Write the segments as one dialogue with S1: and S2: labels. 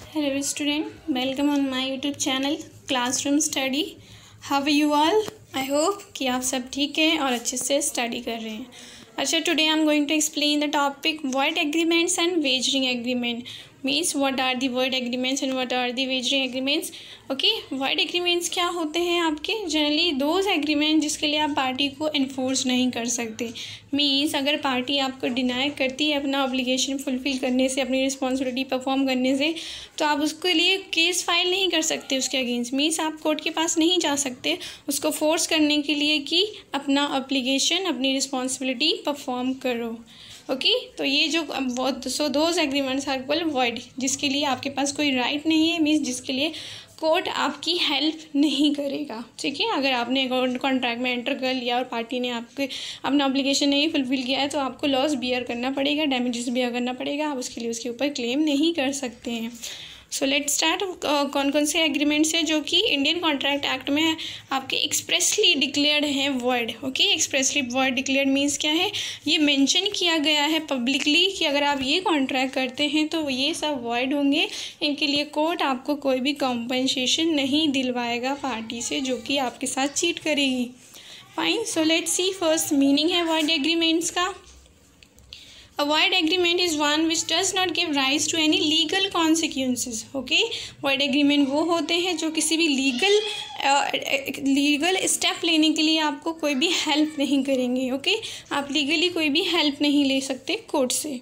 S1: Hello student, welcome on my YouTube channel classroom study. How are you all? I hope कि आप सब ठीक हैं और अच्छे से स्टडी कर रहे हैं। अच्छा, today I am going to explain the topic void agreements and wagering agreement. Means what are the void agreements and what are the wagering agreements? Okay, void agreements क्या होते हैं आपके? जनरली दोज एग्रीमेंट जिसके लिए आप party को enforce नहीं कर सकते। मीन्स अगर पार्टी आपको डिनाई करती है अपना ऑब्लिगेशन फुलफिल करने से, अपनी रिस्पॉन्सिबिलिटी परफॉर्म करने से, तो आप उसके लिए केस फाइल नहीं कर सकते उसके अगेंस्ट। मीन्स आप कोर्ट के पास नहीं जा सकते उसको फोर्स करने के लिए कि अपना ऑब्लिगेशन, अपनी रिस्पॉन्सिबिलिटी परफॉर्म करो। ओके, तो ये जो those agreements are called void, जिसके लिए आपके पास कोई राइट नहीं है। मीन्स जिसके लिए कोर्ट आपकी हेल्प नहीं करेगा। ठीक है, अगर आपने कॉन्ट्रैक्ट में एंटर कर लिया और पार्टी ने आपके अपना ऑब्लिगेशन नहीं फुलफिल किया है, तो आपको लॉस बियर करना पड़ेगा, डैमेजेस बियर करना पड़ेगा। आप उसके लिए उसके ऊपर क्लेम नहीं कर सकते हैं। So let's start. कौन कौन से एग्रीमेंट्स हैं जो कि इंडियन कॉन्ट्रैक्ट एक्ट में आपके एक्सप्रेसली डिक्लेयर्ड हैं void. Okay, expressly void declared means क्या है? ये मेंशन किया गया है पब्लिकली कि अगर आप ये कॉन्ट्रैक्ट करते हैं तो ये सब वॉइड होंगे। इनके लिए कोर्ट आपको कोई भी कॉम्पनसेशन नहीं दिलवाएगा पार्टी से जो कि आपके साथ चीट करेगी। Fine, so let's C first meaning है वॉइड एग्रीमेंट्स का। A void agreement is one which does not give rise to any legal consequences. Okay, void agreement वो होते हैं जो किसी भी लीगल स्टेप लेने के लिए आपको कोई भी हेल्प नहीं करेंगे। ओके, आप लीगली कोई भी हेल्प नहीं ले सकते कोर्ट से।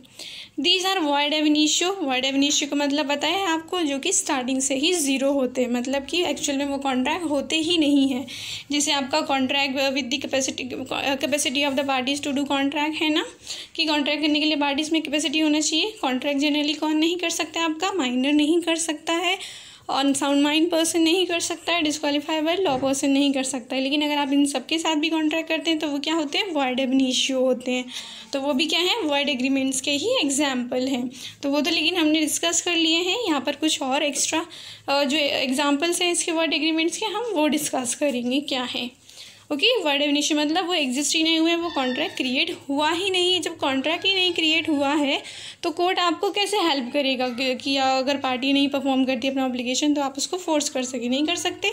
S1: These are void ab initio। void ab initio का मतलब पता है आपको, जो कि स्टार्टिंग से ही ज़ीरो होते हैं, मतलब कि एक्चुअल में वो कॉन्ट्रैक्ट होते ही नहीं है। जैसे आपका contract with the capacity of the parties to do contract है ना, कि कॉन्ट्रैक्ट करने के लिए पार्टीज में कैपेसिटी होना चाहिए। कॉन्ट्रैक्ट जनरली कौन नहीं कर सकता है? आपका माइनर नहीं कर सकता है, और साउंड माइंड पर्सन नहीं कर सकता है, डिस्क्वालीफाइबल लॉ पर्सन नहीं कर सकता है। लेकिन अगर आप इन सबके साथ भी कॉन्ट्रैक्ट करते हैं तो वो क्या होते हैं? void ab initio होते हैं। तो वो भी क्या है? void एग्रीमेंट्स के ही एग्जाम्पल हैं। तो वो तो लेकिन हमने डिस्कस कर लिए हैं। यहाँ पर कुछ और एक्स्ट्रा जो एग्जाम्पल्स हैं इसके void एग्रीमेंट्स के, हम वो डिस्कस करेंगे क्या है। ओके, void ab initio मतलब वो एग्जिस्ट ही नहीं हुआ है, वो कॉन्ट्रैक्ट क्रिएट हुआ ही नहीं है। जब कॉन्ट्रैक्ट ही नहीं क्रिएट हुआ है तो कोर्ट आपको कैसे हेल्प करेगा कि अगर पार्टी नहीं परफॉर्म करती अपना ऑब्लिगेशन तो आप उसको फोर्स कर सके? नहीं कर सकते।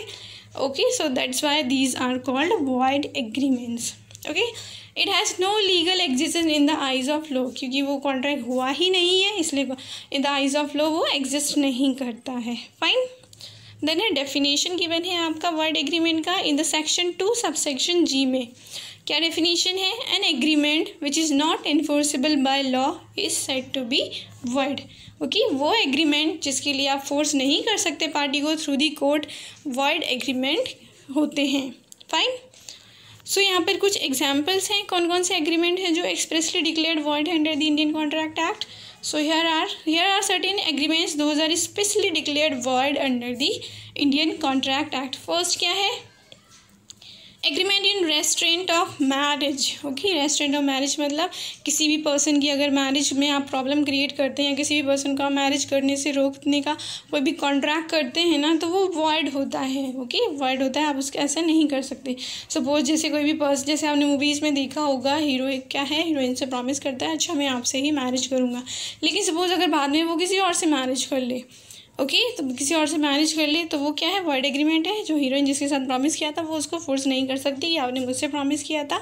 S1: Okay, so that's why these are called void agreements. Okay, it has no legal existence in the eyes of law, क्योंकि वो कॉन्ट्रैक्ट हुआ ही नहीं है, इसलिए in the eyes of law वो एग्जिस्ट नहीं करता है। फाइन, देन है डेफिनेशन गिवन है आपका void एग्रीमेंट का in the section 2 subsection G में। क्या डेफिनेशन है? An agreement which is not enforceable by law is said to be void। Okay, वो एग्रीमेंट जिसके लिए आप फोर्स नहीं कर सकते पार्टी को through the court, void agreement होते हैं। फाइन, सो यहाँ पर कुछ एग्जाम्पल्स हैं कौन कौन से एग्रीमेंट हैं जो expressly declared void under the Indian contract act. So here are certain agreements, those are specially declared void under the Indian Contract Act. First क्या है? Agreement in restaurant of marriage. Okay, restaurant of marriage मतलब किसी भी person की अगर marriage में आप problem create करते हैं, किसी भी पर्सन का मैरिज करने से रोकने का कोई भी कॉन्ट्रैक्ट करते हैं ना, तो वो वॉइड होता है। ओके, वॉइड होता है, आप उसके ऐसे नहीं कर सकते। सपोज जैसे कोई भी पर्सन, जैसे आपने मूवीज़ में देखा होगा, हीरो क्या है, हीरोइन से प्रॉमिस करता है अच्छा मैं आपसे ही मैरिज करूँगा, लेकिन सपोज अगर बाद में वो किसी और से मैरिज कर ले, ओके, तो किसी और से मैरिज कर ले, तो वो क्या है? void एग्रीमेंट है। जो हीरोइन जिसके साथ प्रॉमिस किया था वो उसको फोर्स नहीं कर सकती कि आपने मुझसे प्रॉमिस किया था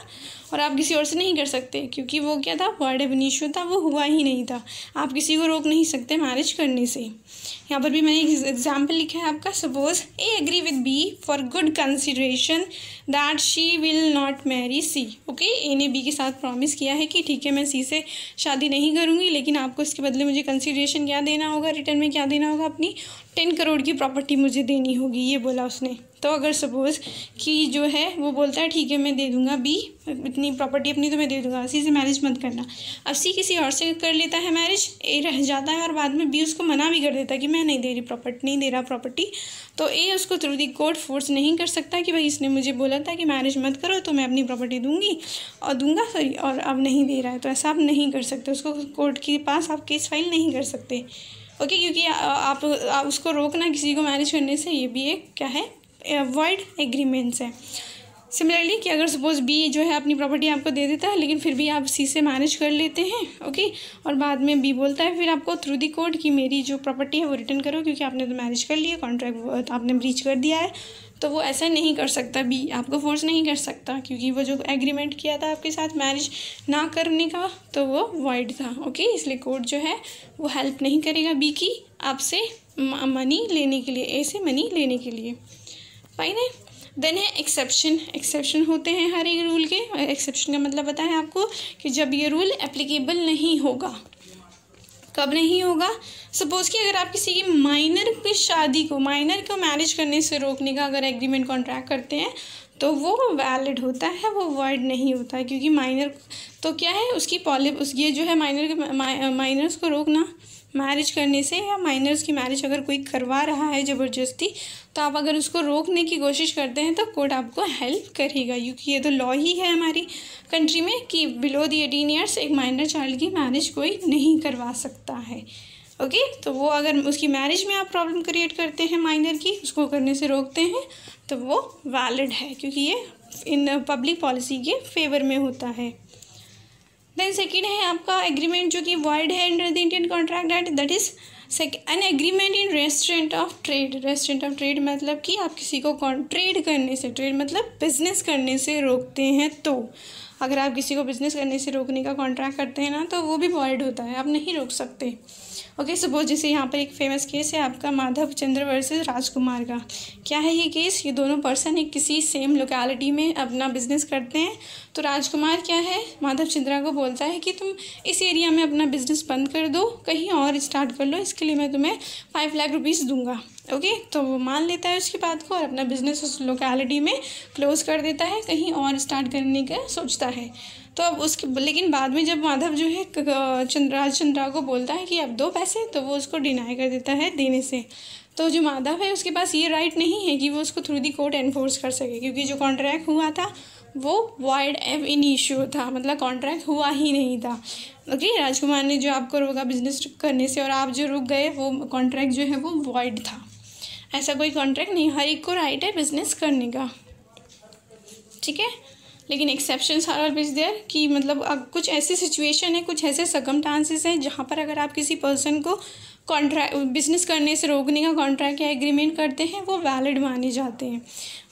S1: और आप किसी और से नहीं कर सकते, क्योंकि वो क्या था? void ab initio था, वो हुआ ही नहीं था। आप किसी को रोक नहीं सकते मैरिज करने से। यहाँ पर भी मैंने एक एग्जाम्पल लिखा है आपका। Suppose A agree with B for good consideration that she will not marry C. Okay, A ने बी के साथ प्रॉमिस किया है कि ठीक है मैं सी से शादी नहीं करूँगी, लेकिन आपको इसके बदले मुझे कंसिडरेशन क्या देना होगा, रिटर्न में क्या देना होगा? अपनी 10 करोड़ की प्रॉपर्टी मुझे देनी होगी, ये बोला उसने। तो अगर सपोज़ कि जो है वो बोलता है ठीक है मैं दे दूंगा बी, इतनी प्रॉपर्टी अपनी तो मैं दे दूंगा, सी से मैरिज मत करना। अब सी किसी और से कर लेता है मैरिज, ए रह जाता है और बाद में बी उसको मना भी कर देता है कि मैं नहीं दे रही प्रॉपर्टी, नहीं दे रहा प्रॉपर्टी। तो ए उसको थ्रू दी कोर्ट फोर्स नहीं कर सकता कि भाई इसने मुझे बोला था कि मैरिज मत करो तो मैं अपनी प्रॉपर्टी दूंगी और दूंगा सॉरी, और अब नहीं दे रहा है, तो ऐसा आप नहीं कर सकते। उसको कोर्ट के पास आप केस फाइल नहीं कर सकते। ओके, क्योंकि आप उसको रोकना किसी को मैरिज करने से, ये भी एक क्या है? void एग्रीमेंट्स है। सिमिलरली कि अगर सपोज बी जो है अपनी प्रॉपर्टी आपको दे देता है लेकिन फिर भी आप सी से मैनेज कर लेते हैं, ओके, और बाद में बी बोलता है फिर आपको थ्रू दी कोर्ट कि मेरी जो प्रॉपर्टी है वो रिटर्न करो क्योंकि आपने तो मैनेज कर लिया, कॉन्ट्रैक्ट आपने ब्रीच कर दिया है, तो वो ऐसा नहीं कर सकता, बी आपको फोर्स नहीं कर सकता क्योंकि वो जो एग्रीमेंट किया था आपके साथ मैनेज ना करने का तो वो वॉइड था, ओके। इसलिए कोर्ट जो है वो हेल्प नहीं करेगा बी की आपसे मनी लेने के लिए, ए से मनी लेने के लिए, फाइन है। देन है एक्सेप्शन। एक्सेप्शन होते हैं हर एक रूल के। एक्सेप्शन का मतलब पता है आपको कि जब ये रूल एप्लीकेबल नहीं होगा। कब नहीं होगा? सपोज़ कि अगर आप किसी की माइनर की शादी को, माइनर को मैरिज करने से रोकने का अगर एग्रीमेंट कॉन्ट्रैक्ट करते हैं तो वो वैलिड होता है, वो वॉइड नहीं होता है क्योंकि माइनर तो क्या है उसकी ये जो है माइनर्स को रोकना मैरिज करने से, या माइनर्स की मैरिज अगर कोई करवा रहा है ज़बरदस्ती तो आप अगर उसको रोकने की कोशिश करते हैं तो कोर्ट आपको हेल्प करेगा क्योंकि ये तो लॉ ही है हमारी कंट्री में कि बिलो द 18 ईयर्स एक माइनर चाइल्ड की मैरिज कोई नहीं करवा सकता है, ओके। तो वो अगर उसकी मैरिज में आप प्रॉब्लम क्रिएट करते हैं माइनर की, उसको करने से रोकते हैं तो वो वैलिड है क्योंकि ये इन पब्लिक पॉलिसी के फेवर में होता है। देन सेकेंड है आपका एग्रीमेंट जो कि वॉइड है under the Indian contract act, that is an agreement in restraint of trade. Restraint of trade मतलब कि आप किसी को ट्रेड करने से, ट्रेड मतलब बिजनेस करने से रोकते हैं, तो अगर आप किसी को बिजनेस करने से रोकने का कॉन्ट्रैक्ट करते हैं ना तो वो भी वॉइड होता है, आप नहीं रोक सकते, ओके। सपोज जैसे यहाँ पर एक फेमस केस है आपका माधव चंद्र वर्सेस राजकुमार का। क्या है ये केस? ये दोनों पर्सन एक किसी सेम लोकेलिटी में अपना बिजनेस करते हैं, तो राजकुमार क्या है माधव चंद्रा को बोलता है कि तुम इस एरिया में अपना बिजनेस बंद कर दो, कहीं और स्टार्ट कर लो, इसके लिए मैं तुम्हें 5 लाख रुपीज़ दूंगा, ओके। तो वो मान लेता है उसकी बात को और अपना बिजनेस उस लोकेलिटी में क्लोज कर देता है, कहीं और स्टार्ट करने का सोचता है। तो अब उसके लेकिन बाद में जब माधव जो है राजचंद्रा को बोलता है कि अब दो पैसे, तो वो उसको डिनाई कर देता है देने से। तो जो माधव है उसके पास ये राइट नहीं है कि वो उसको थ्रू दी कोर्ट एनफोर्स कर सके क्योंकि जो कॉन्ट्रैक्ट हुआ था वो वॉइड एब इनिशियो था, मतलब कॉन्ट्रैक्ट हुआ ही नहीं था, ओके। राजकुमार ने जो आपको रोका बिजनेस करने से और आप जो रुक गए वो कॉन्ट्रैक्ट जो है वो वॉइड था। ऐसा कोई कॉन्ट्रैक्ट नहीं, हर एक को राइट है बिजनेस करने का, ठीक है। लेकिन एक्सेप्शंस आर ऑलवेज देयर कि मतलब अब कुछ ऐसी सिचुएशन है, कुछ ऐसे सर्कमस्टांसेस हैं जहाँ पर अगर आप किसी पर्सन को कॉन्ट्रैक्ट बिजनेस करने से रोकने का कॉन्ट्रैक्ट या एग्रीमेंट करते हैं वो वैलिड माने जाते हैं,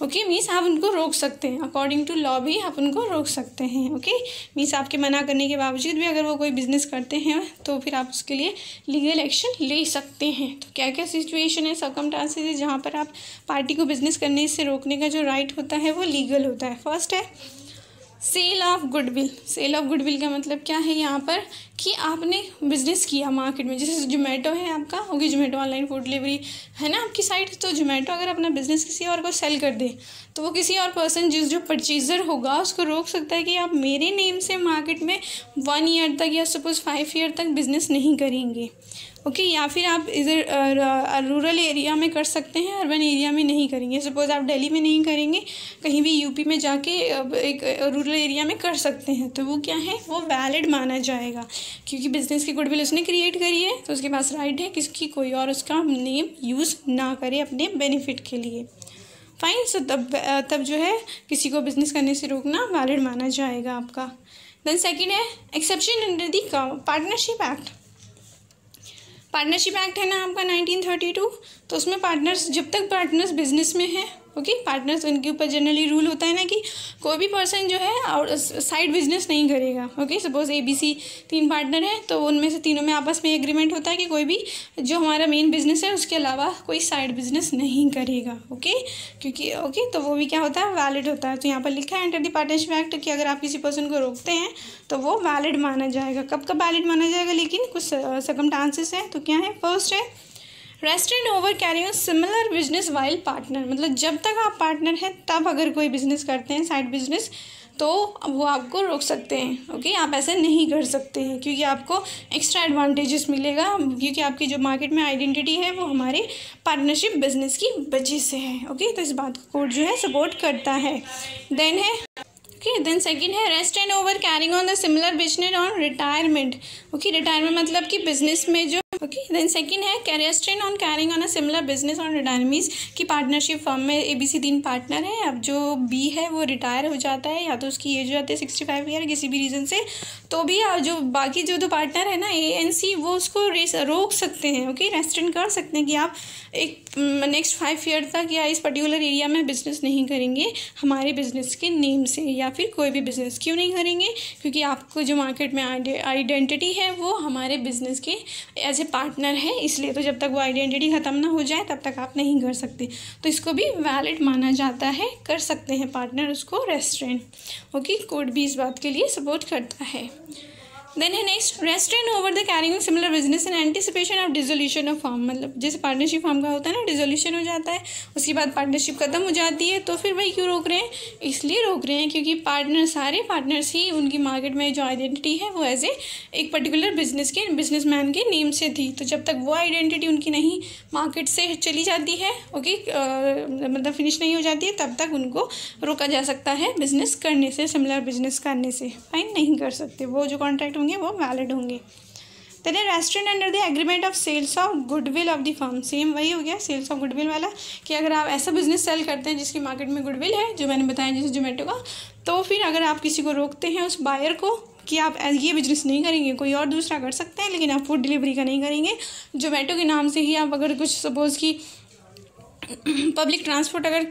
S1: ओके। मीन्स आप उनको रोक सकते हैं, अकॉर्डिंग टू लॉ भी आप उनको रोक सकते हैं, ओके। मीन्स आपके मना करने के बावजूद भी अगर वो कोई बिजनेस करते हैं तो फिर आप उसके लिए लीगल एक्शन ले सकते हैं। तो क्या क्या सिचुएशन है, सर्कमस्टांसेस है जहाँ पर आप पार्टी को बिजनेस करने से रोकने का जो राइट होता है वो लीगल होता है। फर्स्ट है sale of goodwill. Sale of goodwill का मतलब क्या है यहाँ पर कि आपने बिजनेस किया मार्केट में, जैसे जोमेटो है आपका, okay, Zomato online food delivery है ना आपकी साइट, तो जोमेटो अगर अपना बिजनेस किसी और को सेल कर दे तो वो किसी और पर्सन जो परचेजर होगा उसको रोक सकता है कि आप मेरे नेम से मार्केट में 1 ईयर तक या सपोज 5 ईयर तक बिजनेस नहीं करेंगे, ओके। या फिर आप इधर रूरल एरिया में कर सकते हैं, अर्बन एरिया में नहीं करेंगे। सपोज़ आप दिल्ली में नहीं करेंगे, कहीं भी यूपी में जाके एक रूरल एरिया में कर सकते हैं, तो वो क्या है वो वैलिड माना जाएगा क्योंकि बिजनेस की गुडविल उसने क्रिएट करी है, तो उसके पास राइट है किसकी कोई और उसका नेम यूज़ ना करे अपने बेनिफिट के लिए, फाइन। सो तब जो है किसी को बिजनेस करने से रोकना वैलिड माना जाएगा आपका। देन सेकेंड है exception under the partnership act. Partnership act है ना आपका 1932, तो उसमें पार्टनर्स, जब तक पार्टनर्स बिजनेस में है, ओके, पार्टनर्स उनके ऊपर जनरली रूल होता है ना कि कोई भी पर्सन जो है और साइड बिजनेस नहीं करेगा, ओके। सपोज ABC 3 पार्टनर हैं तो उनमें से तीनों में आपस में एग्रीमेंट होता है कि कोई भी जो हमारा मेन बिजनेस है उसके अलावा कोई साइड बिजनेस नहीं करेगा, ओके, क्योंकि ओके तो वो भी क्या होता है वैलिड होता है। तो यहाँ पर लिखा है अंडर द पार्टनरशिप एक्ट कि अगर आप किसी पर्सन को रोकते हैं तो वो वैलिड माना जाएगा। कब कब वैलिड माना जाएगा, लेकिन कुछ सर्कमस्टांसेस हैं। तो क्या है, फर्स्ट है restaurant over carrying similar business while partner, मतलब जब तक आप पार्टनर हैं तब अगर कोई बिजनेस करते हैं साइड बिजनेस तो वो आपको रोक सकते हैं, ओके। आप ऐसे नहीं कर सकते हैं क्योंकि आपको एक्स्ट्रा एडवांटेजेस मिलेगा क्योंकि आपकी जो मार्केट में आइडेंटिटी है वो हमारे पार्टनरशिप बिजनेस की वजह से है, ओके। तो इस बात को कोर्ट जो है सपोर्ट करता है। देन है ओके, देन सेकंड है rest and over carrying on the similar business on retirement, okay. Retirement मतलब कि बिजनेस में जो ओके देन सेकंड है restrain on carrying on a similar business on retire means कि पार्टनरशिप फर्म में ABC 3 partner है, अब जो B है वो रिटायर हो जाता है या तो उसकी एज हो जाती है 65 ईयर किसी भी रीज़न से, तो भी जो बाकी जो 2 पार्टनर है ना A and C वो उसको रोक सकते हैं। ओके, रेस्ट्रेन कर सकते हैं कि आप एक नेक्स्ट 5 ईयर तक या इस पर्टिकुलर एरिया में बिजनेस नहीं करेंगे हमारे बिजनेस के नेम से, या फिर कोई भी बिजनेस क्यों नहीं करेंगे, क्योंकि आपको जो मार्केट में आइडेंटिटी है वो हमारे बिजनेस के एज ए पार्टनर है, इसलिए तो जब तक वो आइडेंटिटी ख़त्म ना हो जाए तब तक आप नहीं कर सकते, तो इसको भी वैलिड माना जाता है, कर सकते हैं पार्टनर उसको रेस्ट्रेन। ओके, कोड भी इस बात के लिए सपोर्ट करता है। देन है next restrain over the carrying similar business in anticipation of dissolution of firm, मतलब जैसे पार्टनरशिप फर्म का होता है ना, डिसोल्यूशन हो जाता है उसके बाद पार्टनरशिप खत्म हो जाती है, तो फिर भाई क्यों रोक रहे हैं, इसलिए रोक रहे हैं क्योंकि सारे पार्टनर्स ही उनकी मार्केट में जो आइडेंटिटी है वो एज एक पर्टिकुलर बिजनेसमैन के नेम से थी, तो जब तक वो आइडेंटिटी उनकी नहीं मार्केट से चली जाती है, ओके मतलब फिनिश नहीं हो जाती है, तब तक उनको रोका जा सकता है बिजनेस करने से, सिमिलर बिजनेस करने से। फाइन, नहीं कर सकते, वो जो कॉन्ट्रैक्ट होंगे वो वैलिड होंगे। Then restraint under the agreement of sales of goodwill of the firm, same वही हो गया सेल्स ऑफ गुडविल वाला, कि अगर आप ऐसा बिजनेस सेल करते हैं जिसकी मार्केट में गुडविल है, जो मैंने बताया जैसे जोमेटो का, तो फिर अगर आप किसी को रोकते हैं उस बायर को कि आप ये बिजनेस नहीं करेंगे, कोई और दूसरा कर सकते हैं लेकिन आप फूड डिलीवरी का नहीं करेंगे, जोमेटो के नाम से ही आप अगर कुछ सपोज़ कि पब्लिक ट्रांसपोर्ट अगर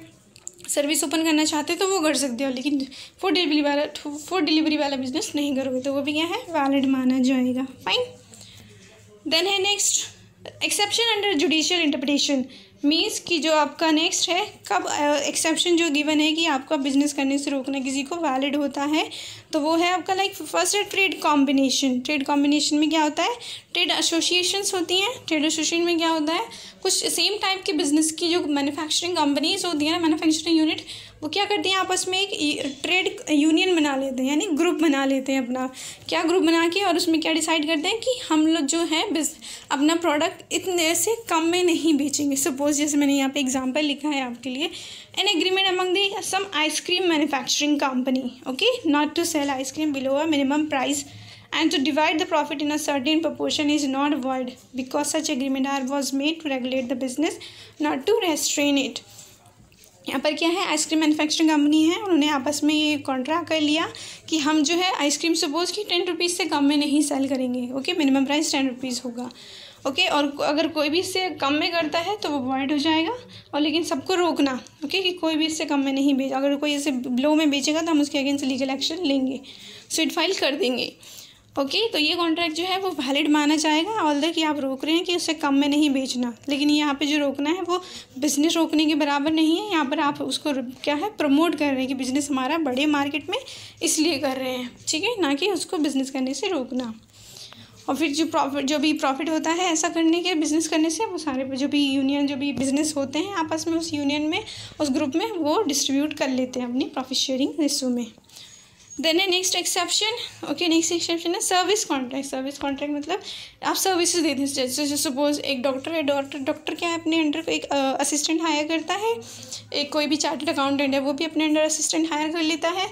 S1: सर्विस ओपन करना चाहते तो वो कर सकते हो, लेकिन फूड डिलीवरी वाला बिजनेस नहीं करोगे, तो वो भी क्या है, वैलिड माना जाएगा। फाइन। देन है next exception under judicial interpretation, means कि जो आपका नेक्स्ट है कब एक्सेप्शन जो गिवन है कि आपका बिजनेस करने से रोकना किसी को वैलिड होता है, तो वो है आपका लाइक फर्स्ट है ट्रेड कॉम्बिनेशन। ट्रेड कॉम्बिनेशन में क्या होता है, ट्रेड एसोसिएशंस होती हैं, ट्रेड एसोसिएशन में क्या होता है, कुछ सेम टाइप के बिजनेस की जो मैन्युफैक्चरिंग कंपनीज होती हैं ना, मैन्युफैक्चरिंग यूनिट, वो क्या करती हैं आपस में एक ट्रेड यूनियन बना लेते हैं, यानी ग्रुप बना लेते हैं अपना, क्या ग्रुप बना के, और उसमें क्या डिसाइड करते हैं कि हम लोग जो है अपना प्रोडक्ट इतने से कम में नहीं बेचेंगे। सपोज जैसे मैंने यहाँ पे एग्जांपल लिखा है आपके लिए, an agreement among the some ice cream manufacturing company, okay, not to sell ice cream below a minimum price and to divide the profit in a certain proportion is not void because such agreement was made to regulate the business, not to restrain it। यहाँ पर क्या है, ice cream manufacturing company है, उन्होंने आपस में ये contract कर लिया कि हम जो है आइसक्रीम सपोज कि 10 रुपीज़ से कम में नहीं सेल करेंगे, ओके, मिनिमम प्राइस 10 रुपीज़ होगा, ओके, और अगर कोई भी इससे कम में करता है तो वो वॉइड हो जाएगा, और लेकिन सबको रोकना, ओके, कि कोई भी इससे कम में नहीं बेच, अगर कोई इसे लो में बेचेगा तो हम उसके अगेंस्ट लीगल एक्शन लेंगे, सुइट फाइल कर देंगे, ओके। तो ये कॉन्ट्रैक्ट जो है वो वैलिड माना जाएगा, ऑल्दो कि आप रोक रहे हैं कि उससे कम में नहीं बेचना, लेकिन यहाँ पे जो रोकना है वो बिज़नेस रोकने के बराबर नहीं है, यहाँ पर आप उसको क्या है प्रमोट कर रहे हैं कि बिज़नेस हमारा बड़े मार्केट में इसलिए कर रहे हैं, ठीक है, ना कि उसको बिज़नेस करने से रोकना। और फिर जो भी प्रॉफिट होता है ऐसा करने के बिज़नेस करने से, वो सारे जो भी यूनियन जो भी बिज़नेस होते हैं आपस में उस यूनियन में उस ग्रुप में वो डिस्ट्रीब्यूट कर लेते हैं अपनी प्रॉफिट शेयरिंग रेशो में। देन है next exception, okay, next exception है सर्विस कॉन्ट्रैक्ट। सर्विस कॉन्ट्रैक्ट मतलब आप सर्विसेज देते हैं, जैसे सपोज एक डॉक्टर है, डॉक्टर क्या है अपने अंडर एक असिस्टेंट हायर करता है, एक कोई भी चार्टर्ड अकाउंटेंट है वो भी अपने अंडर असिस्टेंट हायर कर लेता है,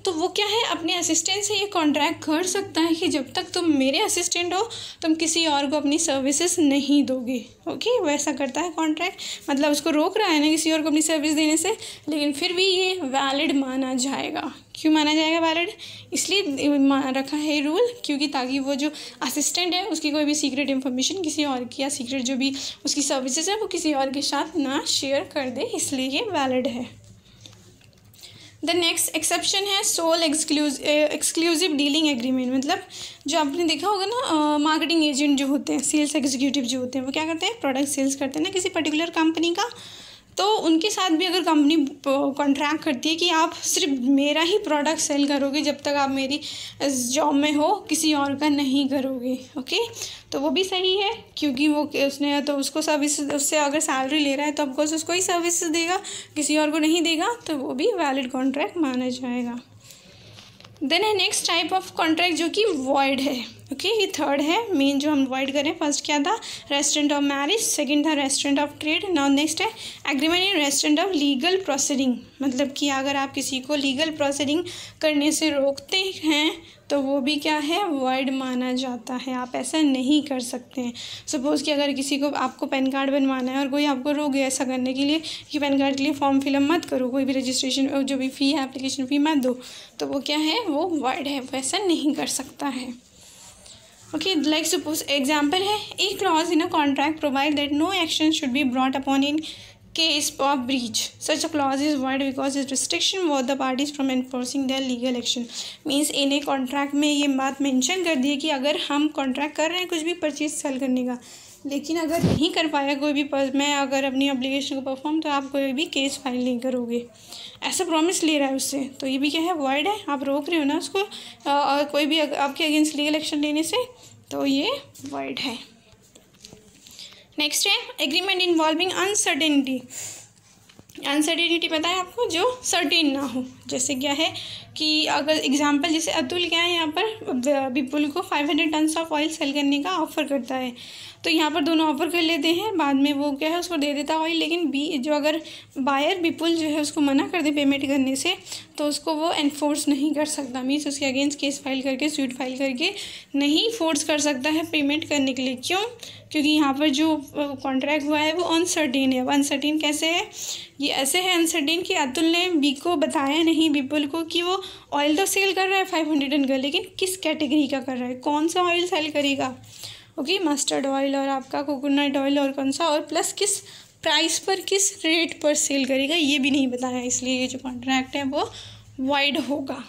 S1: तो वो क्या है अपने असिस्टेंट से ये कॉन्ट्रैक्ट कर सकता है कि जब तक तुम मेरे असिस्टेंट हो तुम किसी और को अपनी सर्विसेज नहीं दोगे, ओके, वैसा करता है कॉन्ट्रैक्ट, मतलब उसको रोक रहा है ना किसी और को अपनी सर्विस देने से, लेकिन फिर भी ये वैलिड माना जाएगा। क्यों माना जाएगा वैलिड, इसलिए रखा है रूल क्योंकि ताकि वो जो असिस्टेंट है उसकी कोई भी सीक्रेट इन्फॉर्मेशन किसी और की या सीक्रेट जो भी उसकी सर्विसेज है वो किसी और के साथ ना शेयर कर दे, इसलिए ये वैलिड है। द नेक्स्ट एक्सेप्शन है सोल एक्सक्लूसिव डीलिंग एग्रीमेंट, मतलब जो आपने देखा होगा ना मार्केटिंग एजेंट जो होते हैं, सेल्स एग्जीक्यूटिव जो होते हैं, वो क्या करते हैं प्रोडक्ट सेल्स करते हैं ना किसी पर्टिकुलर कंपनी का, तो उनके साथ भी अगर कंपनी कॉन्ट्रैक्ट करती है कि आप सिर्फ मेरा ही प्रोडक्ट सेल करोगे जब तक आप मेरी जॉब में हो, किसी और का नहीं करोगे, ओके, तो वो भी सही है क्योंकि वो उसने तो उसको सर्विस उससे अगर सैलरी ले रहा है तो ऑफकोर्स उसको ही सर्विसेज देगा, किसी और को नहीं देगा, तो वो भी वैलिड कॉन्ट्रैक्ट माना जाएगा। देन है नेक्स्ट टाइप ऑफ कॉन्ट्रैक्ट जो कि वॉइड है, ओके, ये थर्ड है मेन जो हम अवॉइड करें। फर्स्ट क्या था, रेस्टोरेंट ऑफ मैरिज, सेकंड था restraint of trade. Now next है agreement in restraint of legal proceeding, मतलब कि अगर आप किसी को लीगल प्रोसीडिंग करने से रोकते हैं तो वो भी क्या है, वॉइड माना जाता है। आप ऐसा नहीं कर सकते हैं। सपोज़ कि अगर किसी को आपको पैन कार्ड बनवाना है और कोई आपको रोक गया ऐसा करने के लिए कि पैन कार्ड के लिए फॉर्म फिलअप मत करो, कोई भी रजिस्ट्रेशन जो भी फ़ी है एप्लीकेशन फ़ी मत दो, तो वो क्या है, वो वॉइड है, वो ऐसा नहीं कर सकता है। ओके, लाइक सपोज एग्जाम्पल है, a clause in a contract provide that no action should be brought upon in case of breach. Such a clause is void because it restriction both the parties from enforcing their legal action. Means इन्हें contract में ये बात mention कर दी है कि अगर हम contract कर रहे हैं कुछ भी परचेज सेल करने का, लेकिन अगर नहीं कर पाया कोई भी मैं अगर अपनी ऑब्लिगेशन को परफॉर्म, तो आप कोई भी केस फाइल नहीं करोगे, ऐसा प्रॉमिस ले रहा है उससे, तो ये भी क्या है, वॉइड है। आप रोक रहे हो ना उसको कोई भी आपके अगेंस्ट लीगल एक्शन लेने से, तो ये वॉइड है। नेक्स्ट है एग्रीमेंट इन्वॉल्विंग अनसर्टेनिटी। अनसर्टेनिटी पता है आपको, जो सर्टेन ना हो। जैसे क्या है कि अगर एग्जांपल जैसे अतुल क्या है यहाँ पर विपुल को 500 टन्स ऑफ ऑयल सेल करने का ऑफ़र करता है, तो यहाँ पर दोनों ऑफ़र कर लेते हैं, बाद में वो क्या है उसको दे देता है ऑयल, लेकिन जो अगर बायर विपुल जो है उसको मना कर दे पेमेंट करने से, तो उसको वो एनफोर्स नहीं कर सकता। मीन्स उसके अगेंस्ट केस फाइल करके सूट फाइल करके नहीं फोर्स कर सकता है पेमेंट करने के लिए। क्यों? क्योंकि यहाँ पर जो कॉन्ट्रैक्ट हुआ है वो अनसर्टेन है। अब अनसर्टेन कैसे है, ये ऐसे है अनसर्टेन कि अतुल ने बी को बताया नहीं विपुल को कि वो ऑयल तो सेल कर रहा है 500 टन का, लेकिन किस कैटेगरी का कर रहा है, कौन सा ऑयल सेल करेगा। ओके, मस्टर्ड ऑयल और आपका कोकोनट ऑयल और कौन सा, और प्लस किस प्राइस पर किस रेट पर सेल करेगा, ये भी नहीं बताया, इसलिए ये जो कॉन्ट्रैक्ट है वो वॉइड होगा।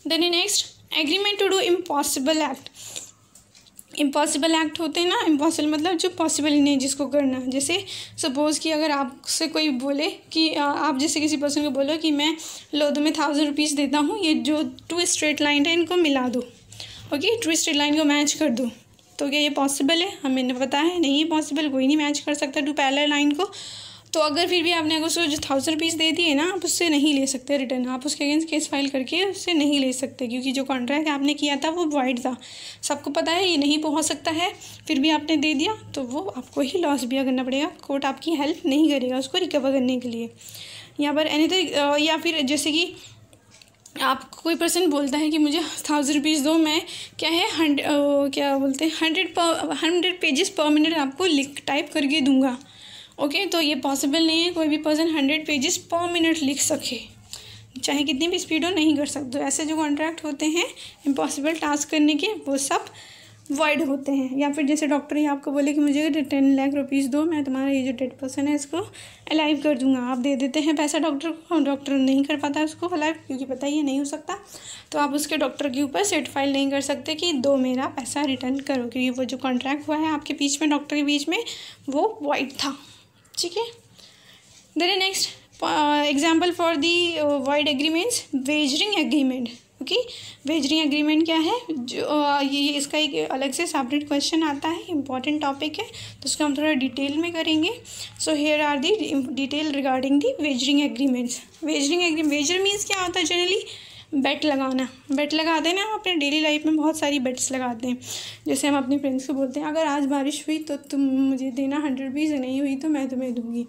S1: Then next agreement to do impossible act. Impossible act होते हैं ना, इम्पॉसिबल मतलब जो पॉसिबल ही नहीं जिसको करना। जैसे सपोज़ कि अगर आपसे कोई बोले कि आप जैसे किसी पर्सन को बोलो कि मैं लो तुम्हें 1000 रुपीज़ देता हूँ, ये जो 2 स्ट्रेट लाइन है इनको मिला दो, ओके 2 स्ट्रेट लाइन को मैच कर दो, तो क्या ये पॉसिबल है? हमें पता है नहीं है पॉसिबल, कोई नहीं मैच कर सकता 2 पैरेलल लाइन को। तो अगर फिर भी आपने अगर उसको जो 1000 रुपीज़ दे दिए ना, आप उससे नहीं ले सकते रिटर्न, आप उसके अगेंस्ट केस फाइल करके उससे नहीं ले सकते, क्योंकि जो कॉन्ट्रैक्ट आपने किया था वो वॉइड था। सबको पता है ये नहीं पहुंच सकता है, फिर भी आपने दे दिया तो वो आपको ही लॉस भी करना पड़ेगा। कोर्ट आपकी हेल्प नहीं करेगा उसको रिकवर करने के लिए। यहाँ पर एनीथिंग या फिर जैसे कि आप कोई पर्सन बोलता है कि मुझे 1000 रुपीज़ दो, मैं क्या है 100 पेजेस पर मिनट आपको टाइप करके दूंगा। ओके, तो ये पॉसिबल नहीं है कोई भी पर्सन 100 पेजेस पर मिनट लिख सके, चाहे कितनी भी स्पीड हो, नहीं कर सकते। ऐसे जो कॉन्ट्रैक्ट होते हैं इम्पॉसिबल टास्क करने के, वो सब वॉइड होते हैं। या फिर जैसे डॉक्टर ही आपको बोले कि मुझे 10 लाख रुपीज़ दो, मैं तुम्हारा ये जो डेड पर्सन है इसको अलाइव कर दूंगा, आप दे देते हैं पैसा डॉक्टर को, डॉक्टर नहीं कर पाता उसको अलाइव, क्योंकि पता ही नहीं हो सकता, तो आप उसके डॉक्टर के ऊपर सेट फाइल नहीं कर सकते कि दो मेरा पैसा रिटर्न करो, क्योंकि वो जो कॉन्ट्रैक्ट हुआ है आपके बीच में डॉक्टर के बीच में वो वॉइड था। ठीक है, then next example for the void agreements, wagering agreement. Okay, wagering agreement क्या है, जो ये इसका एक अलग से सेपरेट क्वेश्चन आता है, इंपॉर्टेंट टॉपिक है, तो उसको हम थोड़ा डिटेल में करेंगे। So here are the detail regarding the wagering agreements. Wagering agreement, wager means क्या होता है, जनरली बेट लगाना। बेट लगाते हैं ना, हम अपने डेली लाइफ में बहुत सारी बेट्स लगाते हैं। जैसे हम अपने फ्रेंड्स को बोलते हैं अगर आज बारिश हुई तो तुम मुझे देना 100 रुपीज़, नहीं हुई तो मैं तुम्हें दूंगी।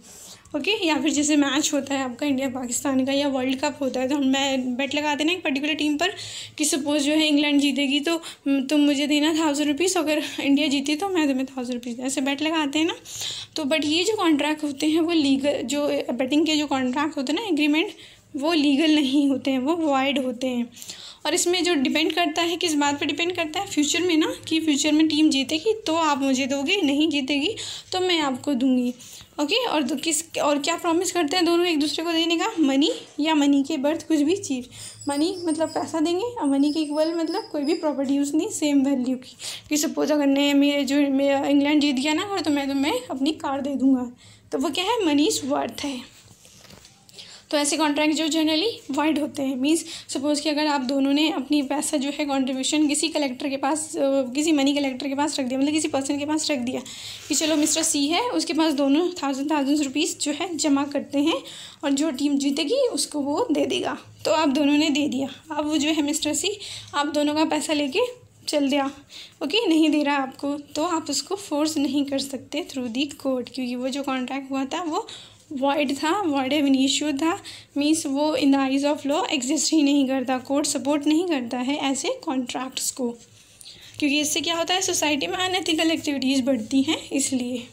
S1: ओके, या फिर जैसे मैच होता है आपका इंडिया पाकिस्तान का या वर्ल्ड कप होता है, तो हम बेट लगाते हैं ना एक पर्टिकुलर टीम पर कि सपोज जो है इंग्लैंड जीतेगी तो तुम मुझे देना 1000 रुपीज़, अगर इंडिया जीती तो मैं तुम्हें 1000 रुपीज़, ऐसे बेट लगाते हैं ना। तो बट ये जो कॉन्ट्रैक्ट होते हैं वो लीगल, जो बेटिंग के जो कॉन्ट्रैक्ट होते हैं ना एग्रीमेंट, वो लीगल नहीं होते हैं, वो वॉइड होते हैं। और इसमें जो डिपेंड करता है, किस बात पे डिपेंड करता है, फ्यूचर में ना, कि फ्यूचर में टीम जीतेगी तो आप मुझे दोगे, नहीं जीतेगी तो मैं आपको दूंगी। ओके, और तो और क्या प्रॉमिस करते हैं दोनों एक दूसरे को देने का, मनी या मनी के बर्थ कुछ भी चीज़, मनी मतलब पैसा देंगे, और मनी के इक्वल मतलब कोई भी प्रॉपर्टी यूज़ नहीं, सेम वैल्यू की। कि सपोज अगर मेरा इंग्लैंड जीत गया ना, और तो मैं तुम्हें अपनी कार दे दूँगा, तो वो क्या है, मनी इज़ वर्थ है। तो ऐसे कॉन्ट्रैक्ट जो जनरली वॉइड होते हैं, मीन्स सपोज़ कि अगर आप दोनों ने अपनी पैसा जो है कॉन्ट्रीब्यूशन किसी कलेक्टर के पास, किसी मनी कलेक्टर के पास रख दिया, मतलब किसी पर्सन के पास रख दिया कि चलो मिस्टर सी है, उसके पास दोनों थाउजेंड रुपीज़ जो है जमा करते हैं और जो टीम जीतेगी उसको वो दे देगा। तो आप दोनों ने दे दिया, अब वो जो है मिस्टर सी आप दोनों का पैसा लेके चल दिया, ओके, नहीं दे रहा आपको, तो आप उसको फोर्स नहीं कर सकते थ्रू दी कोर्ट, क्योंकि वो जो कॉन्ट्रैक्ट हुआ था वो वॉइड था, वॉइड एब इनिशियो था, मीन्स वो in the eyes of law exist ही नहीं करता, कोर्ट सपोर्ट नहीं करता है ऐसे कॉन्ट्रैक्ट्स को, क्योंकि इससे क्या होता है सोसाइटी में अनएथिकल एक्टिविटीज़ बढ़ती हैं इसलिए।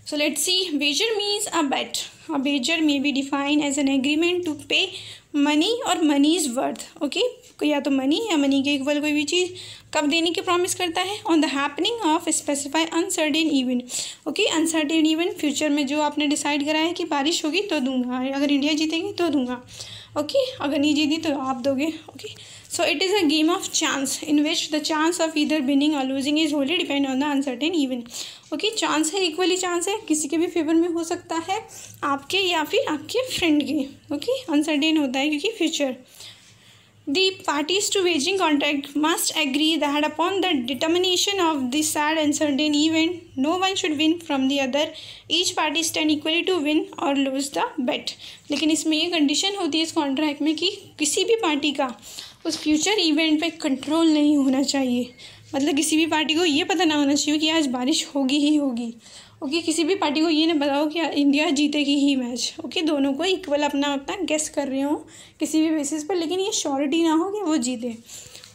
S1: So let's see, wager means a bet. A wager may be defined as an agreement to pay money और मनी इज़ वर्थ, ओके, या तो मनी या मनी के इक्वल कोई भी चीज़ कब देने की प्रॉमिस करता है, on the happening of specify uncertain event, okay, uncertain event future में जो आपने डिसाइड करा है कि बारिश होगी तो दूंगा, अगर इंडिया जीतेगी तो दूंगा, ओके, अगर नहीं जीती तो आप दोगे, okay. So it is a game of chance in which the chance of either winning or losing is wholly depend on the uncertain event, okay, chance है, इक्वली चांस है, किसी के भी फेवर में हो सकता है, आपके या फिर आपके फ्रेंड के, ओके, अनसर्टेन होता है क्योंकि future. The parties to wagering contract must agree that upon the determination of this sad and certain event, no one should win from the other. Each party stand equally to win or lose the bet. लेकिन इसमें ये condition होती है इस contract में कि किसी भी पार्टी का उस फ्यूचर इवेंट पे कंट्रोल नहीं होना चाहिए, मतलब किसी भी पार्टी को ये पता ना होना चाहिए कि आज बारिश होगी ही होगी, ओके, किसी भी पार्टी को ये ना बताओ कि इंडिया जीतेगी ही मैच, ओके, दोनों को इक्वल अपना अपना गेस कर रहे हो किसी भी बेसिस पर, लेकिन ये श्योरिटी ना हो कि वो जीते।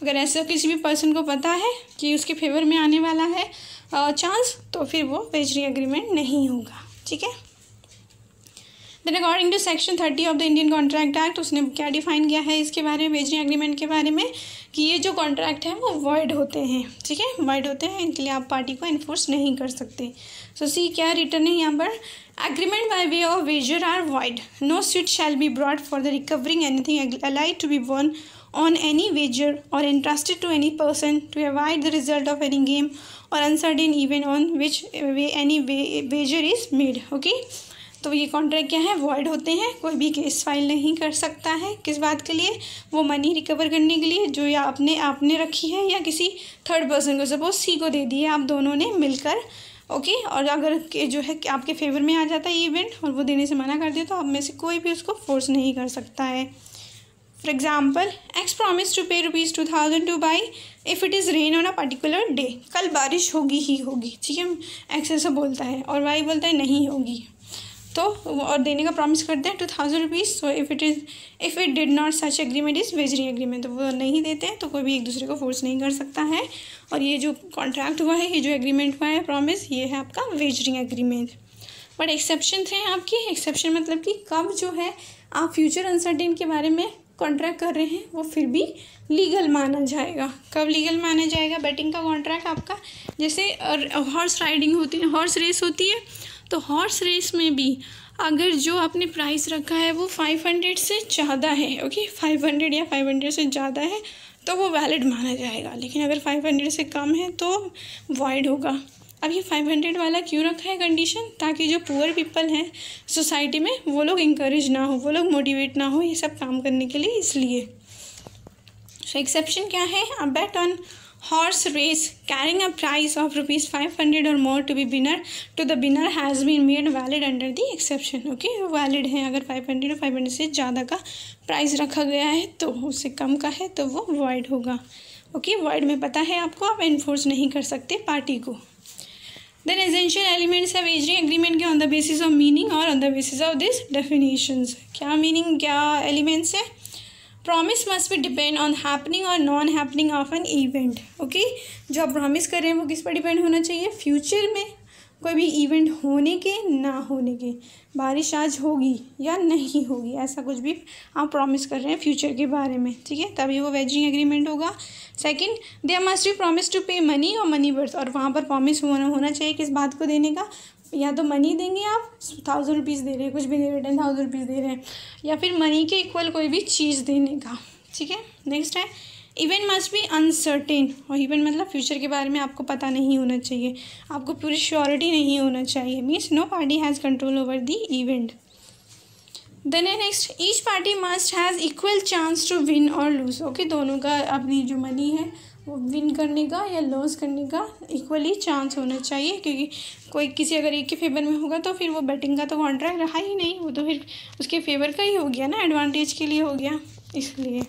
S1: अगर ऐसा किसी भी पर्सन को पता है कि उसके फेवर में आने वाला है चांस, तो फिर वो वेजरी एग्रीमेंट नहीं होगा, ठीक है। Then according to section 30 of the Indian contract act, उसने क्या डिफाइन किया है इसके बारे में, वेजरी एग्रीमेंट के बारे में, कि ये जो कॉन्ट्रैक्ट है वो वॉइड होते हैं, ठीक है, वॉइड होते हैं, इनके लिए आप पार्टी को इन्फोर्स नहीं कर सकते। सो सी क्या रिटर्न है यहाँ पर, agreement by way of wager are void, no suit shall be brought for the recovering anything allied to be won on any wager or entrusted to any person to avoid the result of any game or uncertain event on which any wager is made, okay। तो ये contract क्या है, void होते हैं, कोई भी case file नहीं कर सकता है, किस बात के लिए, वो मनी रिकवर करने के लिए जो या आपने रखी है या किसी थर्ड पर्सन को, सपोज सी को दे दी है आप दोनों ने मिलकर, ओके, और अगर के जो है कि आपके फेवर में आ जाता है ये इवेंट और वो देने से मना कर दे तो आप में से कोई भी उसको फोर्स नहीं कर सकता है। For example, X promise to pay ₹2000 to Y if it is rain on a particular day, कल बारिश होगी ही होगी, ठीक है, एक्स ऐसा बोलता है और वाई बोलता है नहीं होगी, तो और देने का प्रॉमिस करते हैं ₹2000, so if it did not such agreement is wagering agreement, तो वो नहीं देते हैं तो कोई भी एक दूसरे को फोर्स नहीं कर सकता है, और ये जो कॉन्ट्रैक्ट हुआ है, ये जो एग्रीमेंट हुआ है प्रॉमिस, ये है आपका वेजरिंग एग्रीमेंट। बट एक्सेप्शन थे आपकी, एक्सेप्शन मतलब कि कब जो है आप फ्यूचर अनसर्टेन के बारे में कॉन्ट्रैक्ट कर रहे हैं वो फिर भी लीगल माना जाएगा। कब लीगल माना जाएगा, बैटिंग का कॉन्ट्रैक्ट आपका, जैसे हॉर्स राइडिंग होती है, हॉर्स रेस होती है, तो हॉर्स रेस में भी अगर जो आपने प्राइस रखा है वो 500 से ज़्यादा है, ओके, 500 या 500 से ज़्यादा है तो वो वैलिड माना जाएगा, लेकिन अगर 500 से कम है तो वॉइड होगा। अब ये 500 वाला क्यों रखा है कंडीशन, ताकि जो पुअर पीपल हैं सोसाइटी में वो लोग इंकरेज ना हो, वो लोग मोटिवेट ना हो ये सब काम करने के लिए, इसलिए। सो एक्सेप्शन क्या है, a bet on horse race carrying a prize of ₹500 or more to be winner to the winner has been made valid under the exception, okay, वो वैलिड है अगर 500 और 500 से ज़्यादा का प्राइस रखा गया है, तो उससे कम का है तो वो वॉइड होगा, ओके, वॉइड में पता है आपको, आप इन्फोर्स नहीं कर सकते पार्टी को। देन एसेंशियल एलिमेंट्स है वेजरी एग्रीमेंट के on the basis of meaning और on the basis of this definitions. क्या मीनिंग, क्या एलिमेंट्स है, promise must be depend on happening or non happening of an event, okay, जो आप promise कर रहे हैं वो किस पर डिपेंड होना चाहिए, फ्यूचर में कोई भी इवेंट होने के ना होने के, बारिश आज होगी या नहीं होगी, ऐसा कुछ भी आप प्रॉमिस कर रहे हैं फ्यूचर के बारे में, ठीक है, तभी वो वेजरिंग एग्रीमेंट होगा। Second, there must be promise to pay money और मनी वर्थ, और वहाँ पर प्रॉमिस होना चाहिए किस बात को देने का, या तो मनी देंगे आप, ₹1000 दे रहे हैं, कुछ भी दे रहे हैं, ₹10,000 दे रहे हैं, या फिर मनी के इक्वल कोई भी चीज़ देने का, ठीक है। नेक्स्ट है, इवेंट मस्ट बी अनसर्टेन, और इवेंट मतलब फ्यूचर के बारे में आपको पता नहीं होना चाहिए, आपको पूरी श्योरिटी नहीं होना चाहिए, means no party has control over the event. Then next, each party must has equal chance to win और लूज। ओके, दोनों का अपनी जो मनी है वो विन करने का या लॉस करने का इक्वली चांस होना चाहिए, क्योंकि कोई किसी अगर एक के फेवर में होगा तो फिर वो बैटिंग का तो कॉन्ट्रैक्ट रहा ही नहीं, वो तो फिर उसके फेवर का ही हो गया ना, एडवांटेज के लिए हो गया, इसलिए।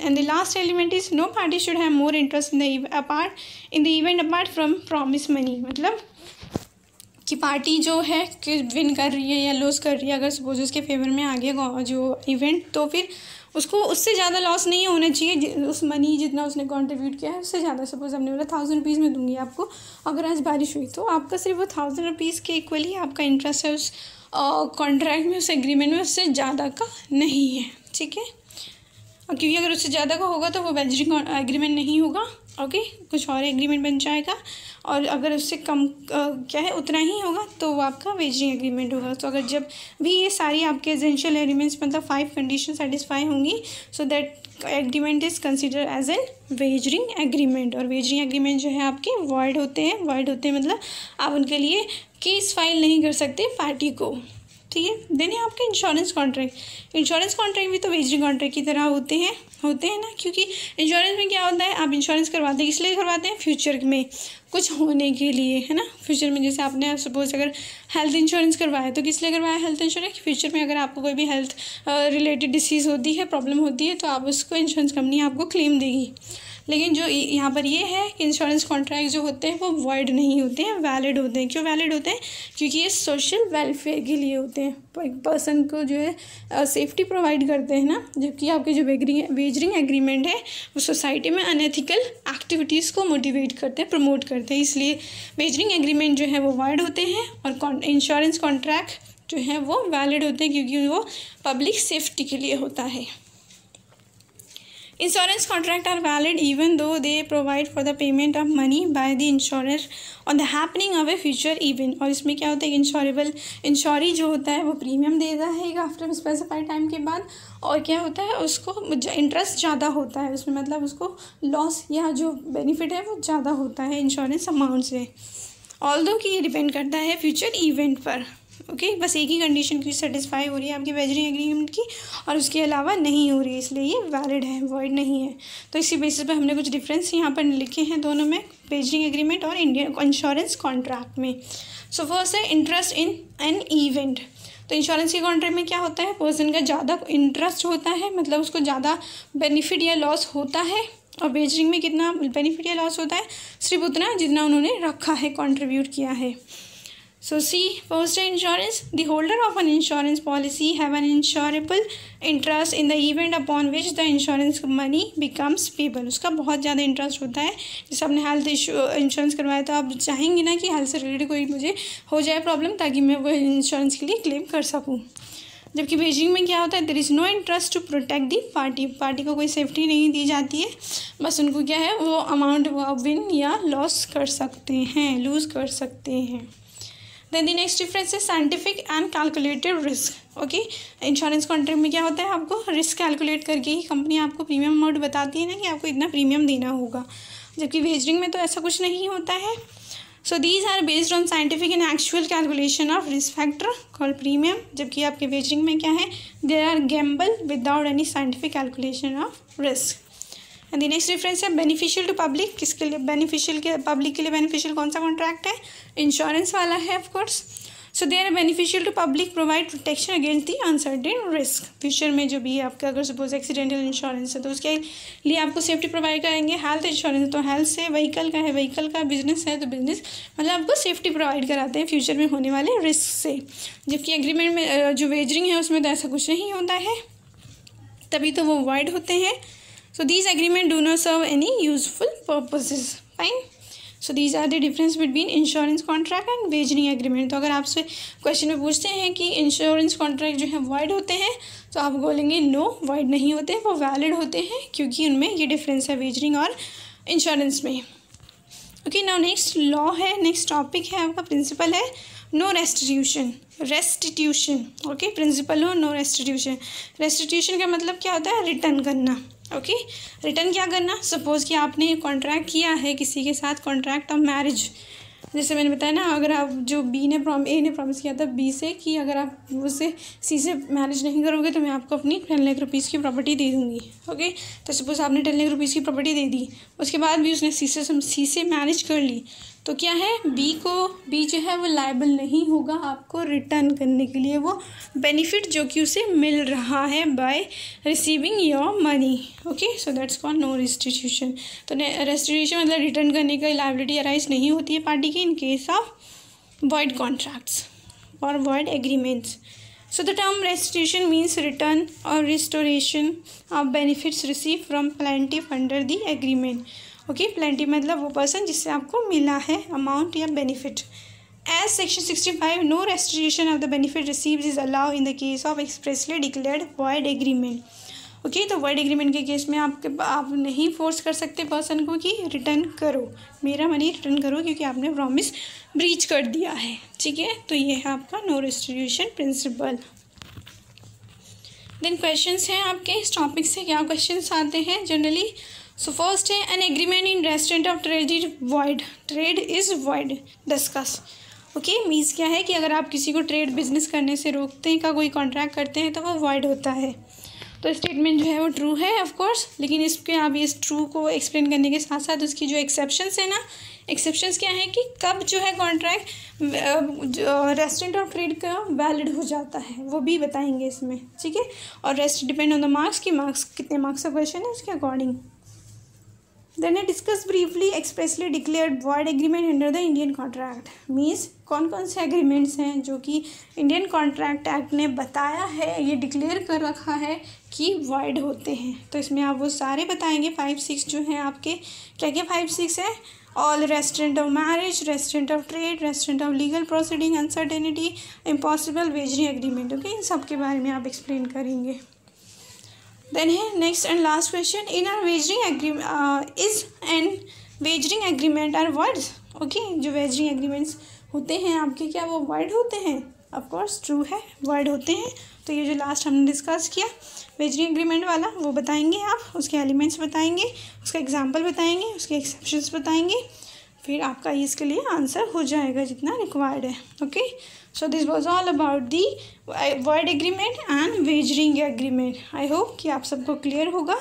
S1: And the last element is no party should have more interest in the event apart from promise money. मतलब कि पार्टी जो है कि विन कर रही है या लॉस कर रही है, अगर सपोज उसके फेवर में आ गया जो इवेंट, तो फिर उसको उससे ज़्यादा लॉस नहीं होना चाहिए। उस मनी जितना उसने कंट्रीब्यूट किया है उससे ज़्यादा, सपोज हमने बोला 1000 रुपीज़ में दूंगी आपको, अगर आज बारिश हुई तो आपका सिर्फ वो 1000 रुपीज़ के इक्वली आपका इंटरेस्ट है उस कॉन्ट्रैक्ट में, उस एग्रीमेंट में, उससे ज़्यादा का नहीं है, ठीक है। क्योंकि अगर उससे ज़्यादा का होगा तो वो वेजरिंग एग्रीमेंट नहीं होगा, ओके, कुछ और एग्रीमेंट बन जाएगा। और अगर उससे कम क्या है उतना ही होगा तो वो आपका वेजरिंग एग्रीमेंट होगा। तो अगर जब भी ये सारी आपके एसेंशियल एलिमेंट्स मतलब 5 कंडीशन सेटिस्फाई होंगी, so that agreement is consider as an wagering agreement. और वेजरिंग एग्रीमेंट जो है आपके वॉइड होते हैं मतलब आप उनके लिए केस फाइल नहीं कर सकते पार्टी को, ठीक है। देन है आपके इंश्योरेंस कॉन्ट्रैक्ट भी तो वेजरिंग कॉन्ट्रैक्ट की तरह होते हैं ना, क्योंकि इंश्योरेंस में क्या होता है, आप इंश्योरेंस करवाते हैं, इसलिए करवाते हैं फ्यूचर में कुछ होने के लिए, है ना। फ्यूचर में जैसे आपने सपोज अगर हेल्थ इंश्योरेंस करवाया तो किस लिए करवाया हेल्थ इंश्योरेंस, फ्यूचर में अगर आपको कोई भी हेल्थ रिलेटेड डिसीज़ होती है, प्रॉब्लम होती है, तो आप उसको इंश्योरेंस कंपनी आपको क्लेम देगी। लेकिन जो यहाँ पर ये है कि इंश्योरेंस कॉन्ट्रैक्ट जो होते हैं वो वॉइड नहीं होते हैं, वैलिड होते हैं। क्यों वैलिड होते हैं, क्योंकि ये सोशल वेलफेयर के लिए होते हैं, एक पर्सन को जो है सेफ्टी प्रोवाइड करते हैं ना। जबकि आपके जो वेजरिंग एग्रीमेंट है वो सोसाइटी में अनएथिकल एक्टिविटीज़ को मोटिवेट करते हैं, प्रमोट करते हैं, इसलिए वेजरिंग एग्रीमेंट जो है वो वॉइड होते हैं। और इंश्योरेंस कॉन्ट्रैक्ट जो है वो वैलिड होते हैं, क्योंकि वो पब्लिक सेफ्टी के लिए होता है। Insurance contracts are valid even though they provide for the payment of money by the insurer on the happening of a future event। और इसमें क्या होता है, इंश्योरी जो होता है वो प्रीमियम देता है एक आफ्टर स्पेसिफाइड टाइम के बाद, और क्या होता है उसको इंटरेस्ट ज़्यादा होता है उसमें, मतलब उसको लॉस या जो बेनिफिट है वो ज़्यादा होता है इंश्योरेंस अमाउंट से, ऑल्दो कि ये डिपेंड करता है फ्यूचर इवेंट पर, ओके। बस एक ही कंडीशन की सेटिस्फाई हो रही है आपकी वेजरिंग एग्रीमेंट की, और उसके अलावा नहीं हो रही है, इसलिए ये वैलिड है, वॉइड नहीं है। तो इसी बेसिस पे हमने कुछ डिफरेंस यहाँ पर लिखे हैं दोनों में, वेजरिंग एग्रीमेंट और इंडियन इंश्योरेंस कॉन्ट्रैक्ट में। सो फर्स्ट है इंटरेस्ट इन एन इवेंट। तो इंश्योरेंस के कॉन्ट्रैक्ट में क्या होता है, पर्सन का ज़्यादा इंटरेस्ट होता है, मतलब उसको ज़्यादा बेनिफिट या लॉस होता है। और वेजरिंग में कितना बेनिफिट या लॉस होता है, सिर्फ उतना जितना उन्होंने रखा है, कंट्रीब्यूट किया है। So C, first insurance, the holder of an insurance policy have an insurable interest in the event upon which the insurance money becomes payable। उसका बहुत ज़्यादा इंटरेस्ट होता है। जैसे आपने हेल्थ इंश्योरेंस करवाया तो आप चाहेंगे ना कि हेल्थ से रिलेटेड कोई मुझे हो जाए प्रॉब्लम, ताकि मैं वो इंश्योरेंस के लिए क्लेम कर सकूँ। जबकि वेजरिंग में क्या होता है, there is no interest to protect the party को कोई सेफ्टी नहीं दी जाती है, बस उनको क्या है वो अमाउंट वो विन या लॉस कर सकते हैं, लूज़ कर सकते हैं। देन द नेक्स्ट डिफरेंस है scientific and calculated risk, okay. Insurance contract में क्या होता है, आपको रिस्क कैलकुलेट करके ही कंपनी आपको प्रीमियम अमाउंट बताती है ना कि आपको इतना प्रीमियम देना होगा, जबकि वेजरिंग में तो ऐसा कुछ नहीं होता है। So these are based on scientific and actual calculation of risk factor called premium. जबकि आपके वेजरिंग में क्या है, there are gamble without any scientific calculation of risk. And the next difference है बेनिफिशियल टू पब्लिक। किसके लिए beneficial, के public के लिए बेनिफिशियल कौन सा कॉन्ट्रैक्ट है, इंश्योरेंस वाला है of course. So they are beneficial to public provide protection against the uncertain risk. Future में जो भी आपका अगर सपोज एक्सीडेंटल इंश्योरेंस है तो उसके लिए आपको सेफ्टी प्रोवाइड करेंगे। हेल्थ इंश्योरेंस तो हेल्थ से, व्हीकल का है व्हीकल का, बिजनेस है तो बिजनेस, मतलब आपको सेफ्टी प्रोवाइड कराते हैं फ्यूचर में होने वाले रिस्क से। जबकि एग्रीमेंट में जो वेजरिंग है उसमें तो ऐसा कुछ नहीं होता है, तभी तो वो वॉइड होते हैं। So these agreement do not serve any useful purposes. Fine. So these are the difference between insurance contract and wagering agreement. तो अगर आपसे क्वेश्चन में पूछते हैं कि इंश्योरेंस कॉन्ट्रैक्ट जो है वॉइड होते हैं, तो आप बोलेंगे नो, वॉइड नहीं होते, वो वैलिड होते हैं, क्योंकि उनमें ये डिफरेंस है वेजरिंग और इंश्योरेंस में। ओके, नाउ नेक्स्ट लॉ है, नेक्स्ट टॉपिक है आपका प्रिंसिपल है नो रेस्टिट्यूशन। ओके, प्रिंसिपल हो नो रेस्टिट्यूशन। रेस्टिट्यूशन का मतलब क्या होता है, रिटर्न करना। ओके, रिटर्न क्या करना, सपोज कि आपने कॉन्ट्रैक्ट किया है किसी के साथ, कॉन्ट्रैक्ट ऑफ मैरिज, जैसे मैंने बताया ना, अगर आप जो ए ने प्रॉमिस किया था बी से कि अगर आप उससे सी से मैरिज नहीं करोगे तो मैं आपको अपनी 10 लाख रुपीज़ की प्रॉपर्टी दे दूँगी। ओके, तो सपोज आपने 10 लाख रुपीज़ की प्रॉपर्टी दे दी, उसके बाद भी उसने सी से मैरिज कर ली, तो क्या है, बी जो है वो लायबल नहीं होगा आपको रिटर्न करने के लिए वो बेनिफिट जो कि उसे मिल रहा है by receiving your money. Okay, so that's called no restitution. तो रेस्टिट्यूशन मतलब रिटर्न करने का लायबिलिटी अराइज नहीं होती है पार्टी की in case of void contracts or void agreements. So the term restitution means return or restoration of benefits received from plaintiff under the agreement. Okay, plaintiff मतलब वो person जिससे आपको मिला है amount या benefit. As section 65, no restitution of the benefit received is allowed in the case of expressly declared void agreement. Okay, तो void agreement के case में आप नहीं फोर्स कर सकते पर्सन को कि रिटर्न करो, मेरा मनी रिटर्न करो, क्योंकि आपने प्रॉमिस ब्रीच कर दिया है। ठीक है, तो ये है आपका no restitution principle. Then questions हैं आपके इस टॉपिक से, क्या क्वेश्चंस आते हैं जनरली। सो फर्स्ट है, an agreement in restraint of trade is void, trade is void, discuss. Okay, means क्या है कि अगर आप किसी को ट्रेड बिजनेस करने से रोकते हैं का कोई कॉन्ट्रैक्ट करते हैं तो वो वॉइड होता है। तो स्टेटमेंट जो है वो ट्रू है ऑफ कोर्स, लेकिन इसके आप इस ट्रू को एक्सप्लेन करने के साथ साथ उसकी जो एक्सेप्शंस है ना, एक्सेप्शंस क्या है कि कब जो है कॉन्ट्रैक्ट रेस्टोरेंट और ट्रेड का वैलिड हो जाता है वो भी बताएंगे इसमें। ठीक है, और rest depend on the marks कि मार्क्स कितने मार्क्स का क्वेश्चन है उसके according. Then I discuss briefly expressly declared void agreement under the Indian contract. Means कौन कौन से एग्रीमेंट्स हैं जो कि इंडियन कॉन्ट्रैक्ट एक्ट ने बताया है, ये डिक्लेयर कर रखा है कि वॉइड होते हैं। तो इसमें आप वो सारे बताएंगे 5-6 जो हैं आपके, क्या क्या 5-6 है, all restraint of marriage, restraint of trade, restraint of legal proceeding, uncertainty, impossible, wagering agreement. Okay, इन सब के बारे में आप एक्सप्लेन करेंगे। देन है next and last question, in are wagering agreement is an wagering agreement are words. Okay, जो wagering agreements होते हैं आपके, क्या वो वाइड होते हैं? ऑफ कोर्स ट्रू है, वाइड होते हैं। तो ये जो लास्ट हमने डिस्कस किया वेजरिंग एग्रीमेंट वाला वो बताएंगे आप, उसके एलिमेंट्स बताएंगे, उसका एग्जांपल बताएंगे, उसके एक्सेप्शंस बताएंगे, फिर आपका इसके लिए आंसर हो जाएगा जितना रिक्वायर्ड है। Okay, so this was all about the void agreement and wagering agreement. I hope कि आप सबको क्लियर होगा।